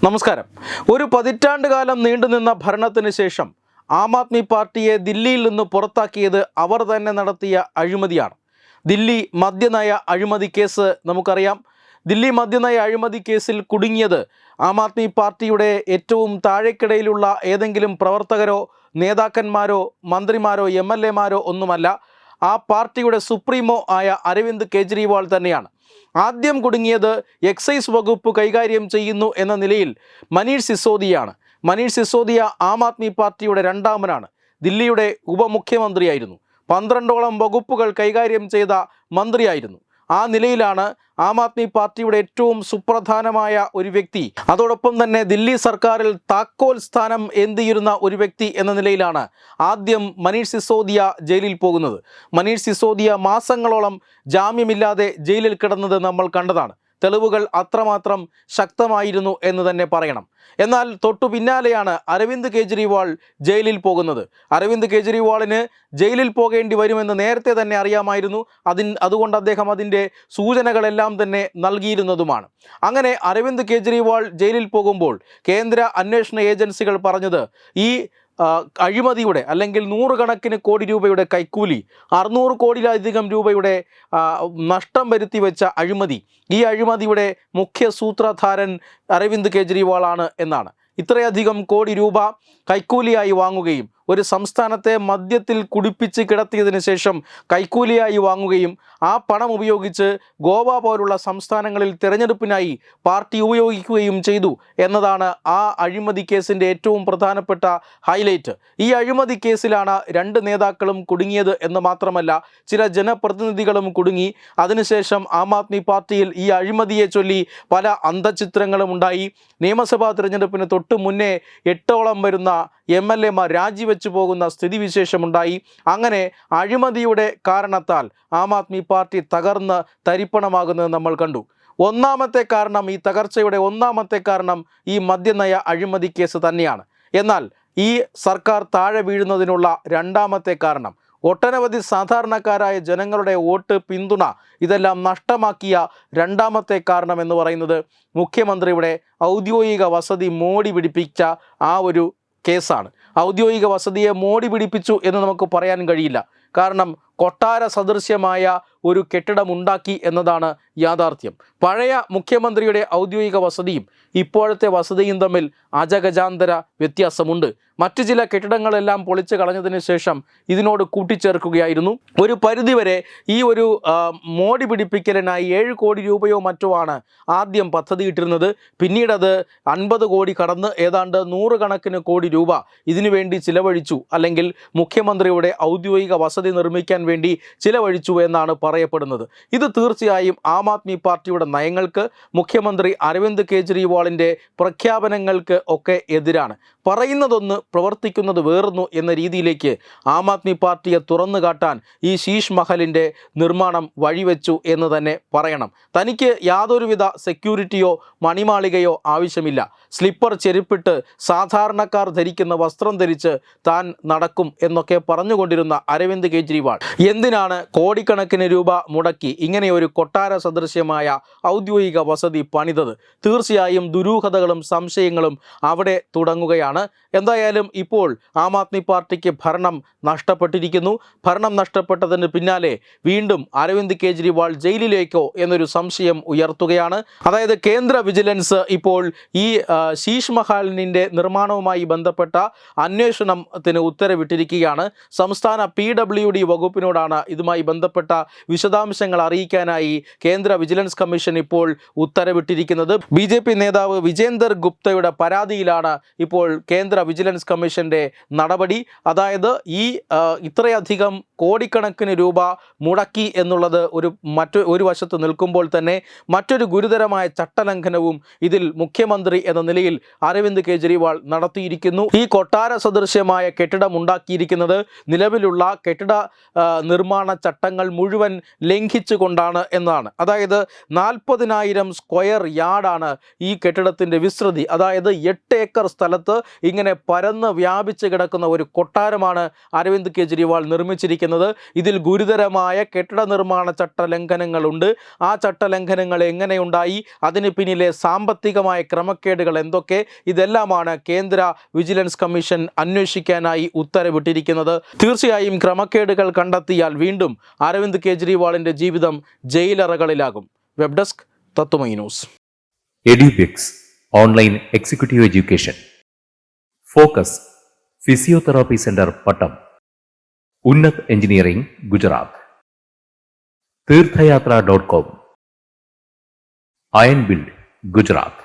നമസ്കാരം. ഒരു പതിറ്റാണ്ടുകാലം നീണ്ടുനിന്ന ഭരണത്തിന് ശേഷം ആം ആദ്മി പാർട്ടിയെ ദില്ലിയിൽ നിന്ന് പുറത്താക്കിയത് അവർ തന്നെ നടത്തിയ അഴിമതിയാണ്. ദില്ലി മദ്യനയ അഴിമതി കേസ് നമുക്കറിയാം. ദില്ലി മദ്യനയ അഴിമതി കേസിൽ കുടുങ്ങിയത് ആം ആദ്മി പാർട്ടിയുടെ ഏറ്റവും താഴേക്കിടയിലുള്ള ഏതെങ്കിലും പ്രവർത്തകരോ നേതാക്കന്മാരോ മന്ത്രിമാരോ MLA മാരോ ഒന്നുമല്ല, ആ പാർട്ടിയുടെ സുപ്രീമോ ആയ അരവിന്ദ് കെജ്രിവാൾ തന്നെയാണ്. ആദ്യം കുടുങ്ങിയത് എക്സൈസ് വകുപ്പ് കൈകാര്യം ചെയ്യുന്നു എന്ന നിലയിൽ മനീഷ് സിസോദിയാണ്. മനീഷ് സിസോദിയ ആം ആദ്മി പാർട്ടിയുടെ രണ്ടാമനാണ്. ദില്ലിയുടെ ഉപമുഖ്യമന്ത്രിയായിരുന്നു. 12ഓളം വകുപ്പുകൾ കൈകാര്യം ചെയ്ത മന്ത്രിയായിരുന്നു. ആ നിലയിലാണ് ആം ആദ്മി പാർട്ടിയുടെ ഏറ്റവും സുപ്രധാനമായ ഒരു വ്യക്തി, അതോടൊപ്പം തന്നെ ദില്ലി സർക്കാരിൽ താക്കോൽ സ്ഥാനം എന്തിയിരുന്ന ഒരു വ്യക്തി എന്ന നിലയിലാണ് ആദ്യം മനീഷ് സിസോദിയ ജയിലിൽ പോകുന്നത്. മനീഷ് സിസോദിയ മാസങ്ങളോളം ജാമ്യമില്ലാതെ ജയിലിൽ കിടന്നത് നമ്മൾ കണ്ടതാണ്. തെളിവുകൾ അത്രമാത്രം ശക്തമായിരുന്നു എന്ന് തന്നെ പറയണം. എന്നാൽ തൊട്ടു പിന്നാലെയാണ് അരവിന്ദ് കെജ്രിവാൾ ജയിലിൽ പോകുന്നത്. അരവിന്ദ് കെജ്രിവാളിന് ജയിലിൽ പോകേണ്ടി വരുമെന്ന് നേരത്തെ തന്നെ അറിയാമായിരുന്നു. അതുകൊണ്ട് അദ്ദേഹം അതിൻ്റെ സൂചനകളെല്ലാം തന്നെ നൽകിയിരുന്നതുമാണ്. അങ്ങനെ അരവിന്ദ് കെജ്രിവാൾ ജയിലിൽ പോകുമ്പോൾ കേന്ദ്ര അന്വേഷണ ഏജൻസികൾ പറഞ്ഞത് ഈ അഴിമതിയുടെ അല്ലെങ്കിൽ 100 കണക്കിന് കോടി രൂപയുടെ കൈക്കൂലി, 600 കോടിയിലധികം രൂപയുടെ നഷ്ടം വരുത്തി വെച്ച അഴിമതി, ഈ അഴിമതിയുടെ മുഖ്യ സൂത്രധാരൻ അരവിന്ദ് കെജ്രിവാളാണ് എന്നാണ്. ഇത്രയധികം കോടി രൂപ കൈക്കൂലിയായി വാങ്ങുകയും ഒരു സംസ്ഥാനത്തെ മദ്യത്തിൽ കുടിപ്പിച്ച് കിടത്തിയതിന് ശേഷം കൈക്കൂലിയായി വാങ്ങുകയും ആ പണം ഉപയോഗിച്ച് ഗോവ പോലുള്ള സംസ്ഥാനങ്ങളിൽ തിരഞ്ഞെടുപ്പിനായി പാർട്ടി ഉപയോഗിക്കുകയും ചെയ്തു എന്നതാണ് ആ അഴിമതി കേസിൻ്റെ ഏറ്റവും പ്രധാനപ്പെട്ട ഹൈലൈറ്റ്. ഈ അഴിമതി കേസിലാണ് 2 നേതാക്കളും കുടുങ്ങിയത് എന്ന് മാത്രമല്ല, ചില ജനപ്രതിനിധികളും കുടുങ്ങി. അതിനുശേഷം ആം ആദ്മി പാർട്ടിയിൽ ഈ അഴിമതിയെ ചൊല്ലി പല അന്തചിത്രങ്ങളും ഉണ്ടായി. നിയമസഭാ തിരഞ്ഞെടുപ്പിന് തൊട്ട് മുന്നേ 8ഓളം വരുന്ന MLA മാർ രാജിവെച്ചു പോകുന്ന സ്ഥിതിവിശേഷമുണ്ടായി. അങ്ങനെ അഴിമതിയുടെ കാരണത്താൽ ആം ആദ്മി പാർട്ടി തകർന്ന് തരിപ്പണമാകുന്നത് നമ്മൾ കണ്ടു. ഒന്നാമത്തെ കാരണം, ഈ തകർച്ചയുടെ ഒന്നാമത്തെ കാരണം ഈ മദ്യനയ അഴിമതി കേസ് തന്നെയാണ്. എന്നാൽ ഈ സർക്കാർ താഴെ വീഴുന്നതിനുള്ള രണ്ടാമത്തെ കാരണം, ഒട്ടനവധി സാധാരണക്കാരായ ജനങ്ങളുടെ വോട്ട്, പിന്തുണ ഇതെല്ലാം നഷ്ടമാക്കിയ രണ്ടാമത്തെ കാരണം എന്ന് പറയുന്നത് മുഖ്യമന്ത്രിയുടെ ഔദ്യോഗിക വസതി മോടി പിടിപ്പിച്ച ആ ഒരു കേസാണ്. ഔദ്യോഗിക വസതിയെ മോടി പിടിപ്പിച്ചു എന്ന് നമുക്ക് പറയാൻ കഴിയില്ല. കാരണം കൊട്ടാര സദൃശ്യമായ ഒരു കെട്ടിടം ഉണ്ടാക്കി എന്നതാണ് യാഥാർത്ഥ്യം. പഴയ മുഖ്യമന്ത്രിയുടെ ഔദ്യോഗിക വസതിയും ഇപ്പോഴത്തെ വസതിയും തമ്മിൽ അജഗജാന്തര വ്യത്യാസമുണ്ട്. മറ്റു ചില കെട്ടിടങ്ങളെല്ലാം പൊളിച്ചു കളഞ്ഞതിന് ശേഷം ഇതിനോട് കൂട്ടിച്ചേർക്കുകയായിരുന്നു. ഒരു പരിധിവരെ ഈ ഒരു മോടി പിടിപ്പിക്കലിനായി 7 കോടി രൂപയോ മറ്റോ ആണ് ആദ്യം പദ്ധതിയിട്ടിരുന്നത്. പിന്നീട് അത് 50 കോടി കടന്ന് ഏതാണ്ട് 100 കണക്കിന് കോടി രൂപ ഇതിനുവേണ്ടി ചിലവഴിച്ചു, അല്ലെങ്കിൽ മുഖ്യമന്ത്രിയുടെ ഔദ്യോഗിക വസതി നിർമ്മിക്കാൻ വേണ്ടി ചിലവഴിച്ചു എന്നാണ് പറയപ്പെടുന്നത്. ഇത് തീർച്ചയായും ആം ആദ്മി പാർട്ടിയുടെ നയങ്ങൾക്ക്, മുഖ്യമന്ത്രി അരവിന്ദ് കെജ്രിവാളിൻ്റെ പ്രഖ്യാപനങ്ങൾക്ക് ഒക്കെ എതിരാണ്. പറയുന്നതൊന്ന് പ്രവർത്തിക്കുന്നത് വേറൊന്നു എന്ന രീതിയിലേക്ക് ആം ആദ്മി പാർട്ടിയെ തുറന്നു കാട്ടാൻ ഈ ശീഷ് മഹലിൻ്റെ നിർമ്മാണം വഴിവെച്ചു എന്ന് തന്നെ പറയണം. തനിക്ക് യാതൊരുവിധ സെക്യൂരിറ്റിയോ മണിമാളികയോ ആവശ്യമില്ല. സ്ലിപ്പർ ചെരുപ്പിട്ട് സാധാരണക്കാർ ധരിക്കുന്ന വസ്ത്രം ധരിച്ച് താൻ നടക്കും എന്നൊക്കെ പറഞ്ഞുകൊണ്ടിരുന്ന അരവിന്ദ് കെജ്രിവാൾ എന്തിനാണ് കോടിക്കണക്കിന് രൂപ മുടക്കി ഇങ്ങനെ ഒരു കൊട്ടാര സദൃശ്യമായ ഔദ്യോഗിക വസതി പണിതത്? തീർച്ചയായും ദുരൂഹതകളും സംശയങ്ങളും അവിടെ തുടങ്ങുകയാണ്. എന്തായാലും ഇപ്പോൾ ആം ആദ്മി പാർട്ടിക്ക് ഭരണം നഷ്ടപ്പെട്ടിരിക്കുന്നു. ഭരണം നഷ്ടപ്പെട്ടതിന് പിന്നാലെ വീണ്ടും അരവിന്ദ് കെജ്രിവാൾ ജയിലിലേക്കോ എന്നൊരു സംശയം ഉയർത്തുകയാണ്. അതായത് കേന്ദ്ര വിജിലൻസ് ഇപ്പോൾ ഈ ശീഷ് മഹലിൻ്റെ നിർമ്മാണവുമായി ബന്ധപ്പെട്ട അന്വേഷണത്തിന് ഉത്തരവിട്ടിരിക്കുകയാണ്. സംസ്ഥാന PWD വകുപ്പിനോടാണ് ഇതുമായി ബന്ധപ്പെട്ട വിശദാംശങ്ങൾ അറിയിക്കാനായി കേന്ദ്ര വിജിലൻസ് കമ്മീഷൻ ഇപ്പോൾ ഉത്തരവിട്ടിരിക്കുന്നത്. BJP നേതാവ് വിജേന്ദർ ഗുപ്തയുടെ പരാതിയിലാണ് ഇപ്പോൾ കേന്ദ്ര വിജിലൻസ് കമ്മീഷൻ്റെ നടപടി. അതായത് ഈ ഇത്രയധികം കോടിക്കണക്കിന് രൂപ മുടക്കി എന്നുള്ളത് ഒരു വശത്ത് നിൽക്കുമ്പോൾ തന്നെ മറ്റൊരു ഗുരുതരമായ ചട്ടലംഘനവും ഇതിൽ മുഖ്യമന്ത്രി എന്ന നിലയിൽ അരവിന്ദ് കെജ്രിവാൾ നടത്തിയിരിക്കുന്നു. ഈ കൊട്ടാര സദൃശ്യമായ കെട്ടിടം ഉണ്ടാക്കിയിരിക്കുന്നത് നിലവിലുള്ള കെട്ടിട നിർമ്മാണ ചട്ടങ്ങൾ മുഴുവൻ ലംഘിച്ചുകൊണ്ടാണ് എന്നാണ്. അതായത് 40,000 സ്ക്വയർ യാർഡാണ് ഈ കെട്ടിടത്തിൻ്റെ വിസ്തൃതി. അതായത് 8 ഏക്കർ സ്ഥലത്ത് ഇങ്ങനെ പരന്ന് വ്യാപിച്ച് കിടക്കുന്ന ഒരു കൊട്ടാരമാണ് അരവിന്ദ് കെജ്രിവാൾ നിർമ്മിച്ചിരിക്കുന്നത്. ഇതിൽ ഗുരുതരമായ കെട്ടിട നിർമ്മാണ ചട്ടലംഘനങ്ങളുണ്ട്. ആ ചട്ടലംഘനങ്ങൾ എങ്ങനെയുണ്ടായി, അതിന് പിന്നിലെ സാമ്പത്തികമായ ക്രമക്കേടുകൾ എന്തൊക്കെ, ഇതെല്ലാമാണ് കേന്ദ്ര വിജിലൻസ് കമ്മീഷൻ അന്വേഷിക്കാനായി ഉത്തരവിട്ടിരിക്കുന്നത്. തീർച്ചയായും ക്രമക്കേടുകൾ കണ്ടെത്തിയാൽ വീണ്ടും അരവിന്ദ് കെജ്രിവാളിന്റെ ജീവിതം ജയിലറകളിലാകും. Web desk Tatvamayi news. Edubix online executive education. Focus physiotherapy centre Pattom. Unnat engineering Gujarat. തീർത്ഥയാത്ര.com. Iron build Gujarat.